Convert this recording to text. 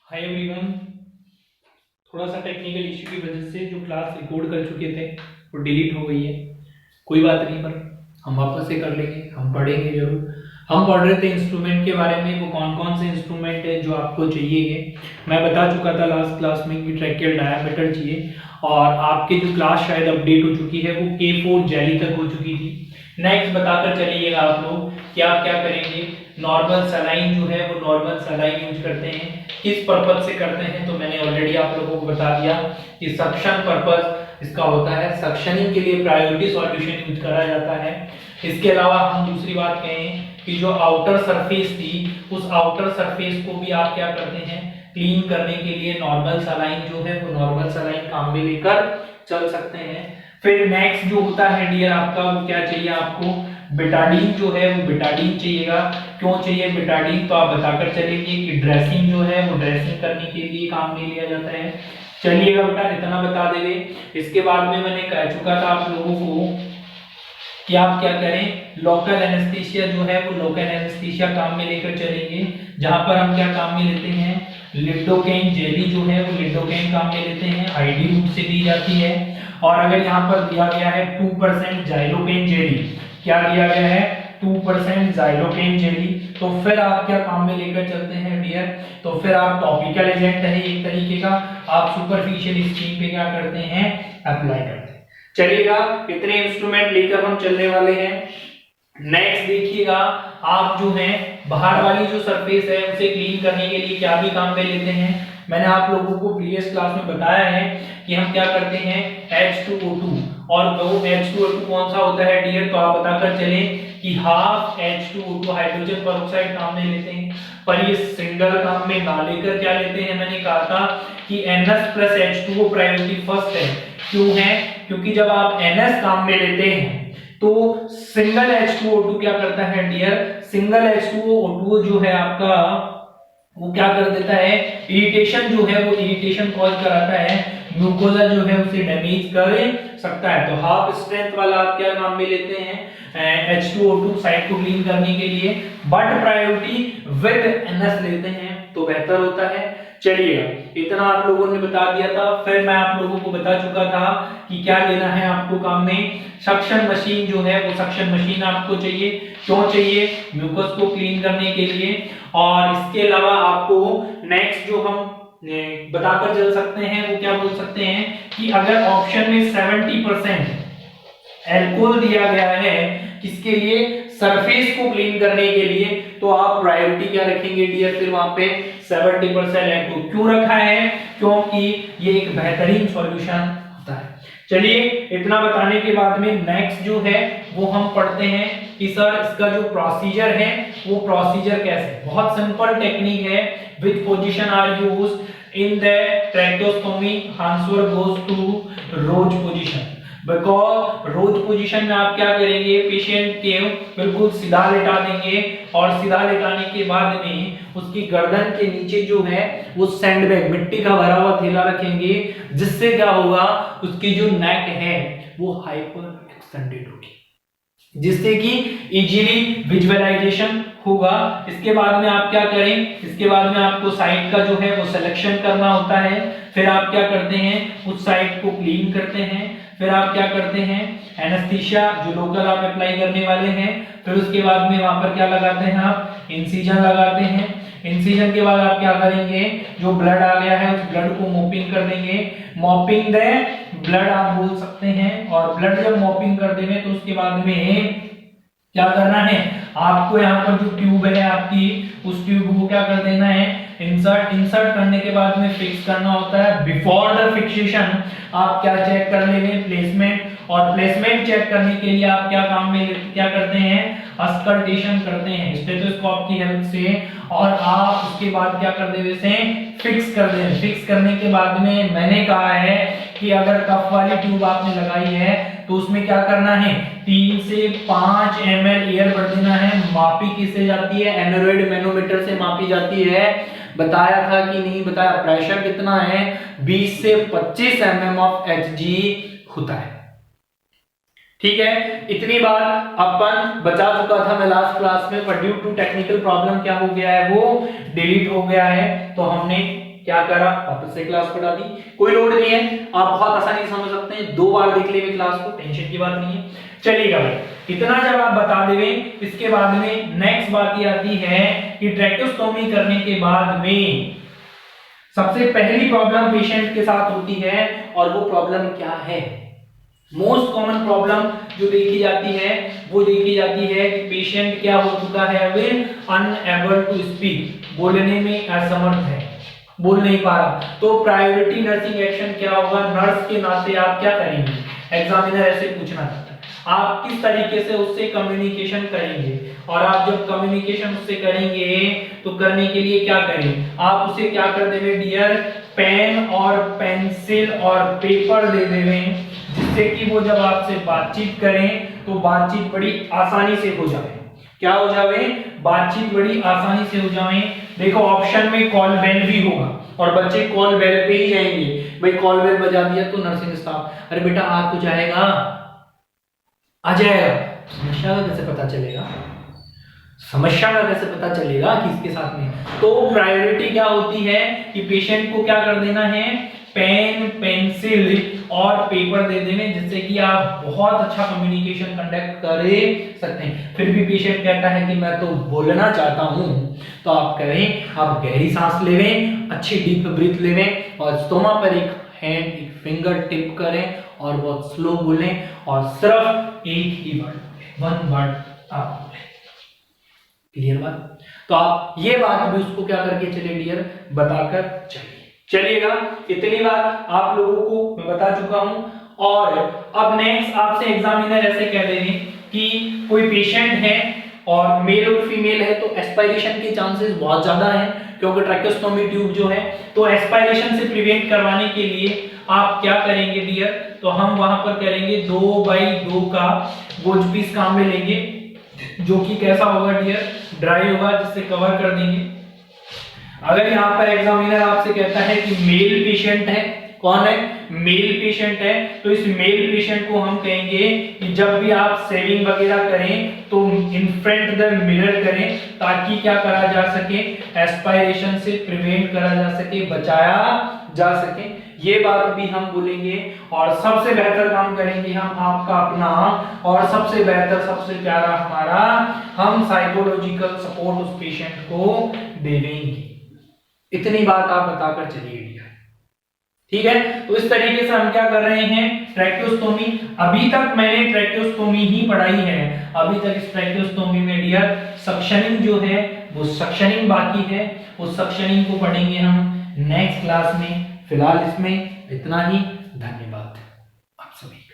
Hi everyone. थोड़ा सा technical issue की वजह से जो क्लास रिकॉर्ड कर चुके थे वो डिलीट हो गई है। कोई बात नहीं, पर हम वापस से कर लेंगे, हम पढ़ेंगे जरूर। हम पढ़ रहे थे इंस्ट्रूमेंट के बारे में, वो कौन कौन से इंस्ट्रूमेंट है जो आपको चाहिए। मैं बता चुका था लास्ट क्लास में कि ट्रैकियल डायामीटर चाहिए, और आपकी जो क्लास शायद अपडेट हो चुकी है, वो K4 जेली तक हो चुकी थी। नेक्स्ट बताकर चलिएगा आप लोग कि आप क्या करेंगे। नॉर्मल सलाइन जो है वो नॉर्मल सलाइन यूज करते हैं, किस पर्पज से करते हैं तो मैंने ऑलरेडी आप लोगों को बता दिया कि सक्शन पर्पज इसका होता है, सक्शनिंग के लिए प्रायोरिटी सॉल्यूशन यूज करा जाता है। इसके अलावा हम दूसरी बात कहें कि जो आउटर सरफेस थी, उस आउटर सरफेस को भी आप क्या करते हैं, क्लीन करने के लिए नॉर्मल सलाइन जो है वो नॉर्मल सलाइन काम में लेकर चल सकते हैं। फिर नेक्स्ट जो होता है डियर आपका, वो क्या चाहिए आपको, बेटाडीन जो है वो बेटाडीन चाहिएगा। क्यों चाहिए बेटाडीन, तो आप बताकर चलेंगे कि ड्रेसिंग जो है वो ड्रेसिंग करने के लिए काम में लिया जाता है। चलिएगा बेटा, इतना बता देंगे। इसके बाद में मैंने कह चुका था आप लोगों को कि आप क्या करें, लोकल एनेस्थीसिया जो है वो लोकल एनेस्थीसिया काम में लेकर चलेंगे, जहां पर हम क्या काम में लेते हैं, लिडोकेन जेली जो है वो लिडोकेन काम में लेते हैं, आईडी रूट से दी जाती है। और अगर यहाँ पर दिया गया है 2% जाइलोकेन जेली, क्या दिया गया है 2% जाइलोकेन जेली, तो फिर आप क्या काम में लेकर चलते हैं डियर, तो फिर आप टॉपिकल एजेंट है एक तरीके का, आप सुपरफिशियल स्किन पे क्या करते हैं, अप्लाई करते हैं। चलिएगा, इतने इंस्ट्रूमेंट लेकर हम चलने वाले हैं। नेक्स्ट देखिएगा, आप जो है बाहर वाली जो सरफेस है उसे क्लीन करने के लिए क्या भी काम में लेते हैं। मैंने आप लोगों को प्रीवियस क्लास में बताया है कि हम क्या करते हैं, H2O2, और वो H2O2 कौन सा होता है डियर, तो आप बताकर चले कि हाफ H2O2 हाइड्रोजन पेरोक्साइड काम में लेते हैं, पर ये सिंगल काम में ना लेकर क्या लेते हैं, मैंने कहा था कि NH+H2O प्रायोरिटी फर्स्ट है। क्यों है, क्योंकि जब आप NS काम में लेते हैं तो सिंगल H2O2 क्या करता है डियर, सिंगल H2O2 जो है आपका वो क्या कर देता है, इरिटेशन जो है वो इरिटेशन कॉज कराता है, ग्लूकोजा जो है उसे डैमेज कर सकता है। तो हाफ स्ट्रेंथ वाला आप क्या काम में लेते हैं, H2O2 साइड को क्लीन करने के लिए, बट प्रायोरिटी विद NS लेते हैं तो बेहतर होता है। चलिएगा, इतना आप लोगों ने बता दिया था। फिर मैं आप लोगों को बता चुका था कि क्या लेना है आपको काम में, सक्शन मशीन जो है वो सक्शन मशीन आपको चाहिए। क्यों चाहिए, म्यूकस को क्लीन करने के लिए। और इसके अलावा आपको नेक्स्ट जो हम बताकर चल सकते हैं वो क्या बोल सकते हैं कि अगर ऑप्शन में 70% एल्कोहल दिया गया है किसके लिए, सरफेस को क्लीन करने के लिए, तो आप प्रायोरिटी क्या रखेंगे डियर, फिर वहां पे 70% एल्कोहल। क्यों रखा है, क्योंकि ये एक बेहतरीन सॉल्यूशन होता है। चलिए, इतना बताने के बाद में नेक्स्ट जो है वो हम पढ़ते हैं कि सर इसका जो प्रोसीजर है वो प्रोसीजर कैसे, बहुत सिंपल टेक्निक है। Which position are used in the tracheostomy, answer goes to rose position. Because rose position में आप क्या करेंगे, पेशेंट के बिल्कुल सीधा लेटा देंगे, और सीधा लेटाने के बाद में उसकी गर्दन के नीचे जो है वो सैंडबैग, मिट्टी का भरा हुआ थैला रखेंगे, जिससे क्या होगा, उसकी जो नेक है वो हाइपर एक्सटेंडेड होगी, जिससे कि इजीली विजुअलाइजेशन होगा। इसके बाद में आप क्या करें, इसके बाद में आपको साइट का जो है वो सिलेक्शन करना होता है। फिर आप क्या करते हैं, उस साइट को क्लीन करते हैं। फिर आप क्या करते हैं, एनेस्थीसिया जो लोकल आप अप्लाई करने वाले हैं, फिर उसके बाद में वहां पर क्या लगाते हैं, आप इंसिजन लगाते हैं। इंसिजन के बाद आप क्या करेंगे, जो ब्लड आ गया है उस ब्लड को मॉपिंग कर देंगे, मॉपिंग द ब्लड आप बोल सकते हैं। और ब्लड जब मॉपिंग कर देंगे तो उसके बाद में क्या करना है, आपको यहाँ पर जो ट्यूब है आपकी, उस ट्यूब को क्या कर देना है, इंसर्ट करने के बाद में फिक्स करना होता है। बिफोर द फिक्सेशन आप क्या चेक कर लेंगे, प्लेसमेंट। और प्लेसमेंट चेक करने के लिए आप क्या काम में क्या करते हैं, अस्कल्टेशन करते हैं स्टेथोस्कोप की हेल्प से, और आप उसके बाद क्या कर देंगे, इसे फिक्स कर दें। फिक्स करने के बाद में मैंने कहा है कि अगर कफ वाली ट्यूब आपने लगाई है तो उसमें क्या करना है, 3 से 5 ml एयर भर देना है। मापी किससे जाती है, एनोरॉइड मैनोमीटर से मापी जाती है। बताया था कि नहीं बताया, प्रेशर कितना है, 20 से 25 mm ऑफ Hg होता है। ठीक है, इतनी बात अपन बचा चुका था मैं लास्ट क्लास में, पर ड्यू टू टेक्निकल प्रॉब्लम क्या हो गया है, वो डिलीट हो गया है। तो हमने क्या करा, वापस से क्लास पढ़ा दी, कोई लोड नहीं है, आप बहुत आसानी से समझ सकते हैं, 2 बार देख लेंगे क्लास को, टेंशन की बात नहीं है। चलिएगा भाई, इतना जब आप बता देवे, इसके बाद में नेक्स्ट बात ये आती है कि ट्रैकेस्टोमी करने के बाद में सबसे पहली प्रॉब्लम पेशेंट के साथ होती है, और वो प्रॉब्लम क्या है? मोस्ट कॉमन प्रॉब्लम जो देखी जाती है वो देखी जाती है कि पेशेंट क्या हो चुका है, अभी अनएबल टू स्पीक, बोलने में असमर्थ है, बोल नहीं पा रहा। तो प्रायोरिटी नर्सिंग एक्शन क्या होगा? नर्स के नाते आप क्या करेंगे? एग्जामिनर ऐसे पूछना चाहता है, आप किस तरीके से उससे कम्युनिकेशन करेंगे, और आप जब कम्युनिकेशन उससे करेंगे तो करने के लिए क्या करें? आप उसे क्या कर देवे डियर, पेन और पेंसिल और पेपर दे देवे, जिससे कि वो जब आपसे बातचीत करें तो बातचीत बड़ी आसानी से हो जाए। क्या हो जावे? बातचीत बड़ी आसानी से हो जाए। देखो ऑप्शन में कॉल बेल भी होगा, और बच्चे कॉल बेल पे ही जाएंगे, भाई कॉल बेल बजा दिया तो नर्सिंग स्टाफ, अरे बेटा आ तो जाएगा, आ जाएगा। समस्या का कैसे पता चलेगा? समस्या का कैसे पता चलेगा कि इसके साथ में? तो प्रायोरिटी क्या होती है कि पेशेंट को क्या कर देना है, पेन पेंसिल और पेपर दे देने, जिससे कि आप बहुत अच्छा कम्युनिकेशन कंडक्ट कर सकते हैं। फिर भी पेशेंट कहता है कि मैं तो बोलना चाहता हूं, तो आप करें, आप गहरी सांस लेवें, अच्छी डीप ब्रीथ लेवें, और स्टोमा पर एक हैंड, एक फिंगर टिप करें, और बहुत स्लो बोलें, और सिर्फ एक ही वर्ड, वन वर्ड आप बोलें। क्लियर बात? तो आप ये बात भी उसको क्या करके चले डियर, बताकर चलिए। चलिएगा, इतनी बात आप लोगों को मैं बता चुका हूं। और अब नेक्स्ट आपसे एग्जामिनर ऐसे कह देंगे कि कोई पेशेंट है और मेल और फीमेल है, तो एस्पायरेशन के चांसेस बहुत ज्यादा हैं, क्योंकि ट्रैकेस्टोमी ट्यूब जो है, तो एस्पायरेशन से प्रिवेंट करवाने के लिए आप क्या करेंगे डियर, तो हम वहां पर करेंगे 2x2 का गोज पीस काम में लेंगे, जो कि कैसा होगा डियर, ड्राई होगा, जिससे कवर कर देंगे। अगर यहाँ पर एग्जामिनर आपसे कहता है कि मेल पेशेंट है, कौन है, मेल पेशेंट है, तो इस मेल पेशेंट को हम कहेंगे कि जब भी आप शेविंग वगैरह करें तो इन फ्रंट द मिरर करें, ताकि क्या करा जा सके, एस्पायरेशन से प्रिवेंट करा जा सके, बचाया जा सके। ये बात भी हम बोलेंगे, और सबसे बेहतर काम करेंगे हम आपका अपना, और सबसे बेहतर सबसे प्यारा हमारा, हम साइकोलॉजिकल सपोर्ट उस पेशेंट को देंगे। इतनी बात आप बताकर चलिए, ठीक है। तो इस तरीके से हम क्या कर रहे हैं, ट्रैकेस्टोमी। अभी तक मैंने ट्रैकेस्टोमी ही पढ़ाई है, अभी तक इस ट्रैकेस्टोमी में डियर सक्शनिंग जो है वो सक्शनिंग बाकी है, उस सक्शनिंग को पढ़ेंगे हम नेक्स्ट क्लास में। फिलहाल इसमें इतना ही, धन्यवाद आप सभी का।